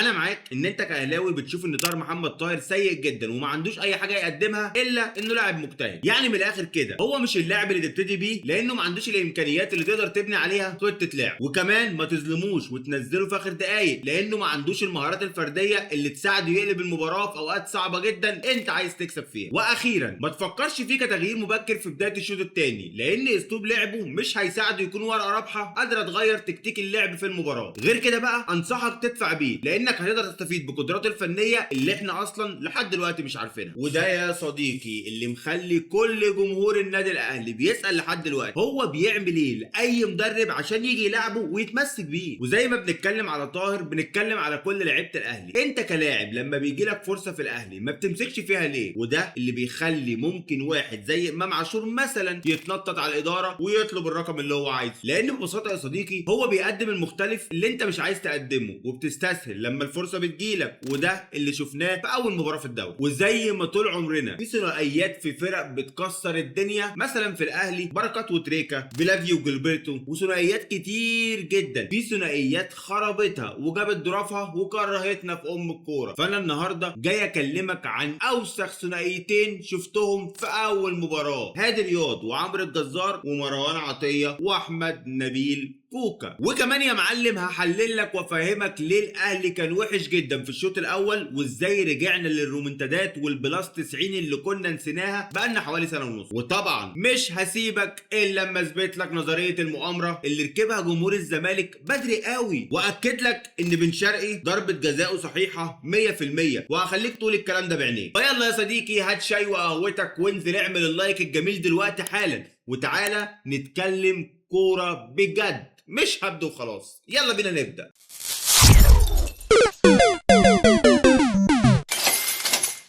انا معاك ان انت كاهلاوي بتشوف ان طاهر محمد طاهر سيء جدا وما عندوش اي حاجه يقدمها الا انه لاعب مجتهد. يعني من الاخر كده هو مش اللاعب اللي تبتدي بيه لانه ما عندوش الامكانيات اللي تقدر تبني عليها خطه لعب. وكمان ما تظلموش وتنزله في اخر دقايق لانه ما عندوش المهارات الفرديه اللي تساعده يقلب المباراه في اوقات صعبه جدا انت عايز تكسب فيها. واخيرا ما تفكرش فيه كتغيير مبكر في بدايه الشوط الثاني لان اسلوب لعبه مش هيساعده يكون ورقه رابحه قادره تغير تكتيك اللعب في المباراه. غير كده بقى انصحك تدفع بيه لانك هتقدر تستفيد بقدراته الفنيه اللي احنا اصلا لحد دلوقتي مش عارفينها. وده يا صديقي اللي مخلي كل جمهور النادي الاهلي بيسال لحد دلوقتي هو بيعمل ايه لاي مدرب عشان يجي يلعبه ويتمسك بيه. وزي ما بنتكلم على طاهر بنتكلم على كل لعيبه الاهلي. انت كلاعب لما بيجي لك فرصه في الاهلي ما بتمسكش فيها ليه؟ وده اللي بيخلي ممكن واحد زي امام عاشور مثلا يتنطط على الاداره ويطلب الرقم اللي هو عايزه. لان ببساطه يا صديقي هو بيقدم المختلف اللي انت مش عايز تقدمه وبتستسهل لما الفرصه بتجيلك. وده اللي شفناه في اول مباراه في الدوري. وزي ما طول عمرنا في ثنائيات في فرق بتكسر الدنيا مثلا في الاهلي بركات وتريكا بلافيو وجilberto وثنائيات كتير جدا. في ثنائيات خربتها وجابت ضرافها وكرهتنا في الكوره. فانا النهارده جاي اكلمك عن اوسخ ثنائيتين شفتهم في اول مباراه. هادي رياض وعمرو الجزار ومروان عطيه واحمد نبيل كوكا. وكمان يا معلم هحلل لك وافهمك ليه الاهلي كان وحش جدا في الشوط الاول وازاي رجعنا للرومنتادات والبلاس 90 اللي كنا نسيناها بقالنا حوالي سنه ونص. وطبعا مش هسيبك الا لما اثبت لك نظريه المؤامره اللي ركبها جمهور الزمالك بدري قوي واكد لك ان بن شرقي ضربه جزاؤه صحيحه 100% وهخليك تقول الكلام ده بعينيك. فيلا يا صديقي هات شاي وقهوتك وانزل اعمل اللايك الجميل دلوقتي حالا وتعالى نتكلم كوره بجد مش هبد وخلاص. يلا بينا نبدأ.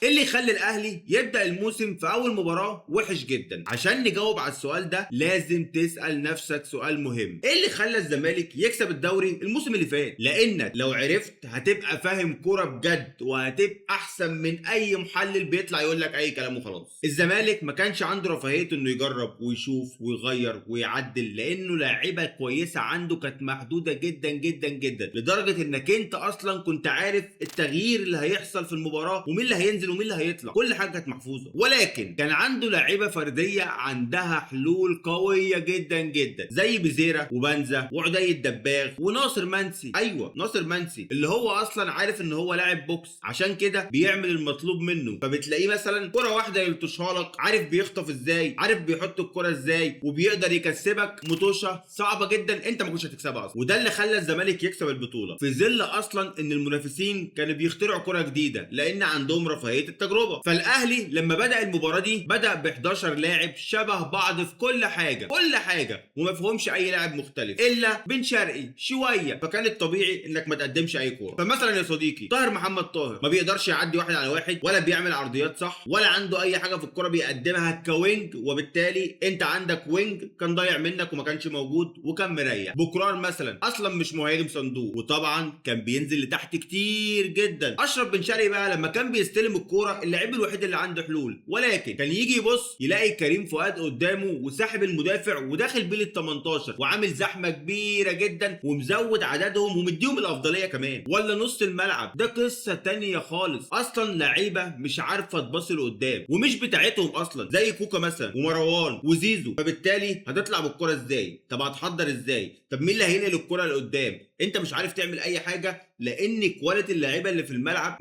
اللي يخلي الاهلي يبدا الموسم في اول مباراه وحش جدا؟ عشان نجاوب على السؤال ده لازم تسال نفسك سؤال مهم. ايه اللي خلى الزمالك يكسب الدوري الموسم اللي فات؟ لانك لو عرفت هتبقى فاهم كوره بجد وهتبقى احسن من اي محلل بيطلع يقول لك اي كلام وخلاص. الزمالك ما كانش عنده رفاهيه انه يجرب ويشوف ويغير ويعدل لانه لاعيبه كويسه عنده كانت محدوده جدا جدا جدا لدرجه انك انت اصلا كنت عارف التغيير اللي هيحصل في المباراه ومين اللي هينزل ومين اللي هيطلع. كل حاجه كانت محفوظه. ولكن كان عنده لاعيبه فرديه عندها حلول قويه جدا جدا زي بزيرة وبنزا وعدي الدباغ وناصر منسي. ايوه ناصر منسي اللي هو اصلا عارف ان هو لاعب بوكس عشان كده بيعمل المطلوب منه. فبتلاقيه مثلا كره واحده يلطشها لك عارف بيخطف ازاي عارف بيحط الكره ازاي وبيقدر يكسبك مطوشه صعبه جدا انت ما كنتش هتكسبها اصلا. وده اللي خلى الزمالك يكسب البطوله في ظل اصلا ان المنافسين كانوا بيخترعوا كره جديده لان عندهم رفاهيه التجربه. فالاهلي لما بدا المباراه دي بدا ب 11 لاعب شبه بعض في كل حاجه وما فيهمش اي لاعب مختلف الا بن شرقي شويه. فكان الطبيعي انك ما تقدمش اي كوره. فمثلا يا صديقي طاهر محمد طاهر ما بيقدرش يعدي واحد على واحد ولا بيعمل عرضيات صح ولا عنده اي حاجه في الكوره بيقدمها كوينج. وبالتالي انت عندك وينج كان ضايع منك وما كانش موجود وكان مريح. بكرار مثلا اصلا مش مهاجم صندوق وطبعا كان بينزل لتحت كتير جدا. اشرف بن شرقي بقى لما كان بيستلم الكوره اللاعب الوحيد اللي عنده حلول ولكن كان يجي يبص يلاقي كريم فؤاد قدامه وساحب المدافع وداخل بيه ال 18 وعامل زحمه كبيره جدا ومزود عددهم ومديهم الافضليه كمان. ولا نص الملعب ده قصه تانية خالص. اصلا لعيبه مش عارفه تباصي لقدام ومش بتاعتهم اصلا زي كوكا مثلا ومروان وزيزو. فبالتالي هتطلع بالكره ازاي؟ طب هتحضر ازاي؟ طب مين اللي هينقل الكره لقدام؟ انت مش عارف تعمل اي حاجه لان كواليتي اللعيبه اللي في الملعب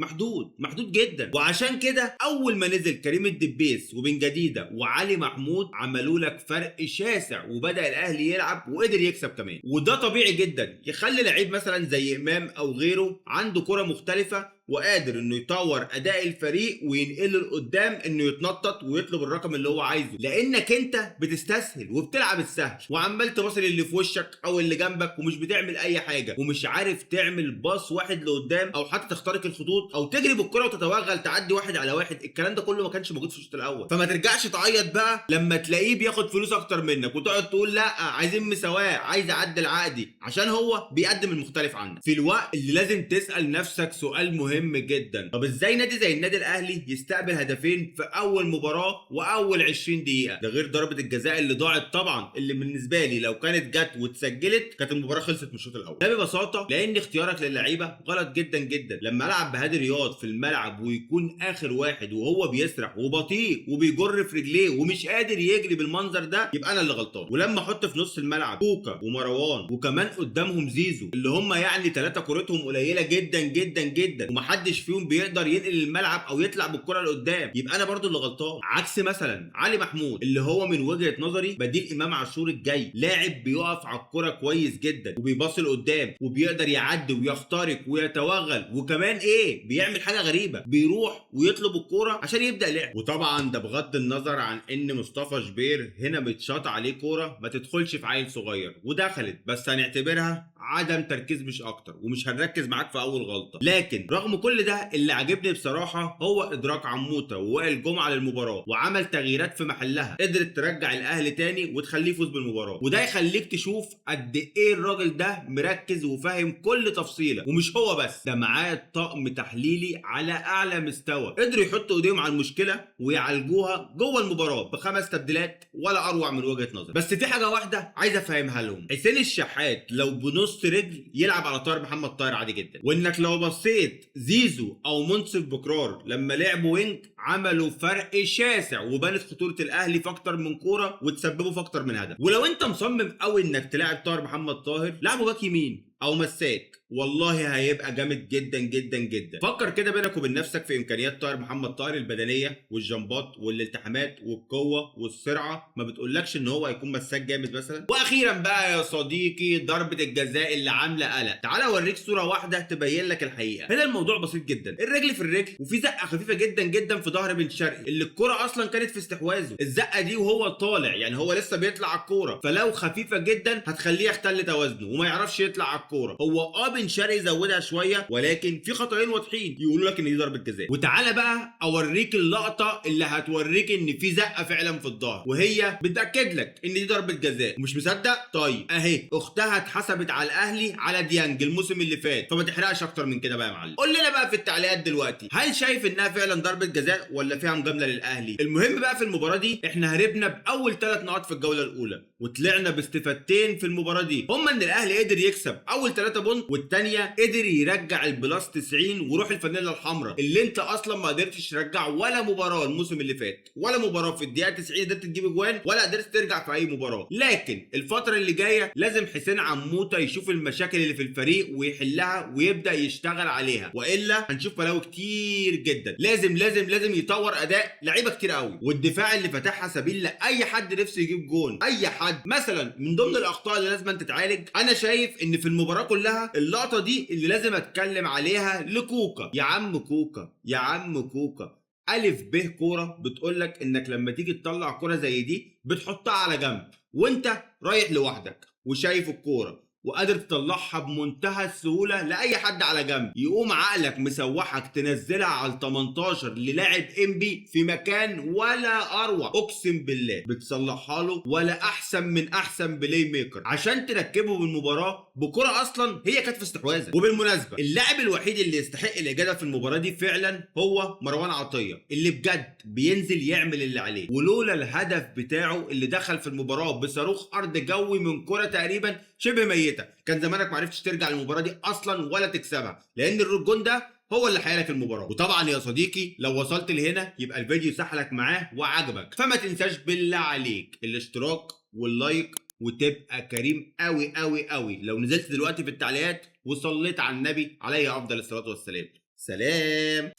محدود جدا. وعشان كده اول ما نزل كريم الدبيس وبن جديده وعلي محمود عملوا لك فرق شاسع وبدا الاهلي يلعب وقدر يكسب كمان. وده طبيعي جدا يخلي لعيب مثلا زي امام او غيره عنده كره مختلفه وقادر انه يطور اداء الفريق وينقله لقدام انه يتنطط ويطلب الرقم اللي هو عايزه لانك انت بتستسهل وبتلعب السهل وعمال تباصي اللي في وشك او اللي جنبك ومش بتعمل اي حاجه ومش عارف تعمل باص واحد لقدام او حتى تخترق الخطوط او تجري بالكره وتتوغل تعدي واحد على واحد. الكلام ده كله ما كانش موجود في الشوط الاول. فما ترجعش تعيط بقى لما تلاقيه بياخد فلوس اكتر منك وتقعد تقول لا عايزين مساواه عايز اعدل عقدي عشان هو بيقدم المختلف عنك في الوقت اللي لازم تسال نفسك سؤال مهم مهم جدا. طب ازاي نادي زي النادي الاهلي يستقبل هدفين في اول مباراه واول 20 دقيقه؟ ده غير ضربه الجزاء اللي ضاعت طبعا، اللي بالنسبه لي لو كانت جت واتسجلت كانت المباراه خلصت من الشوط الاول. ده ببساطه لان اختيارك للعيبه غلط جدا جدا. لما العب بهادي رياض في الملعب ويكون اخر واحد وهو بيسرح وبطيء وبيجر في رجليه ومش قادر يجري بالمنظر ده، يبقى انا اللي غلطان. ولما احط في نص الملعب كوكا ومروان وكمان قدامهم زيزو اللي هم يعني ثلاثه كورتهم قليله جدا جدا جدا ومحدش فيهم بيقدر ينقل الملعب او يطلع بالكره لقدام، يبقى انا برضو اللي غلطان. عكس مثلا علي محمود اللي هو من وجهه نظري بديل امام عاشور الجاي، لاعب بيقف على الكره كويس جدا وبيباصي لقدام وبيقدر يعدي ويخترق ويتوغل، وكمان ايه بيعمل حاجه غريبه، بيروح ويطلب الكوره عشان يبدا لعب. وطبعا ده بغض النظر عن ان مصطفى شبير هنا متشاط عليه كوره ما تدخلش في عيل صغير ودخلت، بس هنعتبرها عدم تركيز مش اكتر ومش هنركز معاك في اول غلطه. لكن رغم كل ده اللي عجبني بصراحه هو ادراك عموته ووائل جمعه للمباراه، وعمل تغييرات في محلها قدرت ترجع الاهلي تاني وتخليه يفوز بالمباراه. وده يخليك تشوف قد ايه الراجل ده مركز وفاهم كل تفصيله. ومش هو بس، ده معاه طقم تحليلي على اعلى مستوى، قدروا يحطوا ايديهم على المشكله ويعالجوها جوه المباراه ب5 تبديلات ولا اروع من وجهه نظري. بس في حاجه واحده عايز افهمها لهم، حسين الشحات لو بنص رجل يلعب على طاهر محمد طاهر عادي جدا. وانك لو بصيت زيزو او منصف بكرار لما لعبوا وينج عملوا فرق شاسع وبانت خطوره الاهلي في اكتر من كوره وتسببوا في اكتر من هدف. ولو انت مصمم قوي انك تلعب طاهر محمد طاهر لعبه باك يمين او مساك، والله هيبقى جامد جدا جدا جدا. فكر كده بينك وبين نفسك في امكانيات طاهر محمد طاهر البدنيه والجمبات والالتحامات والقوه والسرعه، ما بتقولكش ان هو هيكون مساك جامد مثلا؟ واخيرا بقى يا صديقي ضربه الجزاء اللي عامله قلق، تعال اوريك صوره واحده تبين لك الحقيقه. هنا الموضوع بسيط جدا، الرجل في الرجل وفي زقه خفيفه جدا جدا في ظهر بن شرقي اللي الكره اصلا كانت في استحواذه. الزقه دي وهو طالع يعني هو لسه بيطلع على الكوره، فلو خفيفه جدا هتخليه يختل توازنه وما يعرفش يطلع على الكوره. هو بن شرقي زودها شويه ولكن في خطأين واضحين يقولوا لك ان دي ضربه جزاء. وتعالى بقى اوريك اللقطه اللي هتوريك ان في زقه فعلا في الظهر وهي بتاكد لك ان دي ضربه جزاء. مش مصدق؟ طيب اهي اختها اتحسبت على الاهلي على ديانج الموسم اللي فات، فما تحرقش اكتر من كده بقى يا معلم. قول لنا بقى في التعليقات دلوقتي هل شايف انها فعلا ضربه جزاء ولا فيها مجامله للاهلي؟ المهم بقى في المباراه دي احنا هربنا باول 3 نقاط في الجوله الاولى وطلعنا باستفادتين في المباراه دي، هما ان الاهلي قدر يكسب اول 3 بونت والثانيه قدر يرجع البلاس 90 وروح الفانيلا الحمراء اللي انت اصلا ما قدرتش ترجع ولا مباراه الموسم اللي فات، ولا مباراه في الدقيقه 90 قدرت تجيب اجوان ولا قدرت ترجع في اي مباراه. لكن الفتره اللي جايه لازم حسين عموته يشوف المشاكل اللي في الفريق ويحلها ويبدا يشتغل عليها، والا هنشوف بلاوي كتير جدا. لازم يطور اداء لعيبه كتير قوي، والدفاع اللي فتحها سبيل لاي حد نفسه يجيب جون، اي حد مثلا. من ضمن الاخطاء اللي لازم تتعالج انا شايف ان في المباراه كلها اللقطه دي اللي لازم اتكلم عليها لكوكا. يا عم كوكا يا عم كوكا، الف ب كوره بتقولك انك لما تيجي تطلع كوره زي دي بتحطها على جنب وانت رايح لوحدك وشايف الكوره وقادر تطلعها بمنتهى السهوله لاي حد على جنب، يقوم عقلك مسوحك تنزلها على ال 18 للاعب انبي في مكان ولا اروع. اقسم بالله بتصلحها له ولا احسن من احسن بلاي ميكر عشان تركبه بالمباراه بكره اصلا هي كانت في استحواذك. وبالمناسبه اللاعب الوحيد اللي يستحق الاجاده في المباراه دي فعلا هو مروان عطيه اللي بجد بينزل يعمل اللي عليه، ولولا الهدف بتاعه اللي دخل في المباراه بصاروخ ارض جوي من كره تقريبا شبه ميته كان زمانك معرفتش ترجع المباراه دي اصلا ولا تكسبها، لان الجون ده هو اللي حيالك المباراه. وطبعا يا صديقي لو وصلت لهنا يبقى الفيديو سحلك معاه وعجبك، فما تنساش بالله عليك الاشتراك واللايك وتبقى كريم قوي قوي قوي لو نزلت دلوقتي في التعليقات وصليت على النبي عليه افضل الصلاه والسلام. سلام.